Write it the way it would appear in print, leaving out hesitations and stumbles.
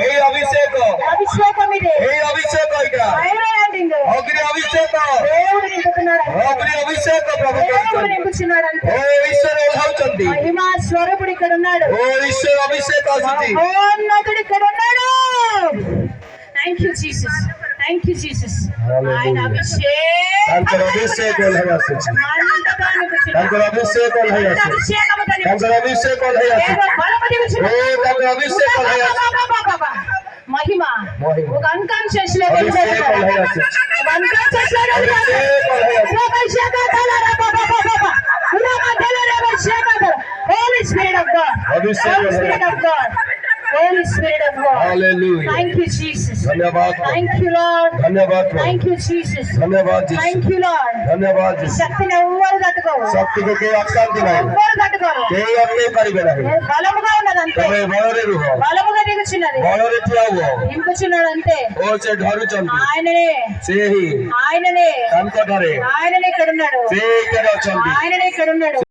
এই অভিষেক এই অভিষেক এটা అగ్ని అభిషేకం అగ్ని అభిషేకం ప్రభు ఓ ఈశ్వర ఉల్లావుతుంది మహిమా స్వరూపుడు ఇక్కడ ఉన్నాడు. ఓ ఈశ్వర అభిషేకం మహోన్నతుడు ఇక్కడ ఉన్నాడు. Thank you Jesus, thank you Jesus. ఆయన అభిషేకం तांकर अभिषेक होल है आसे तांकर अभिषेक होल है आसे तांकर अभिषेक होल है आसे ओ तांकर अभिषेक होल है आसे మహిమ ఒక అన్కాన్షియస్ లో अभिषेक होल है आसे అన్కాన్షియస్ లో Holy Spirit of God, Holy Spirit of God, Holy Spirit of God. Hallelujah. Thank you Jesus. धन्यवाद Thank you Lord. धन्यवाद Thank you Jesus. धन्यवाद जी Thank you Lord. धन्यवाद जी శక్తిని ఎవ్వరు తట్టుకోరు. शक्ति को कोई अटकांती नहीं ఎవ్వరు తట్టుకోరు. कोई अटके परिबे नहीं బలముగా ఉన్నది అంతే. तबे बड़रे रुह బలముగా దిగుచున్నది. बड़रे ठिया हुआ దింపుచున్నాడు అంతే. ओ से ढारू चंदी ఆయననే सेही ఆయననే कान कटरे ఆయననే ఇక్కడ ఉన్నాడు. से केरा चंदी ఆయననే ఇక్కడ ఉన్నాడు.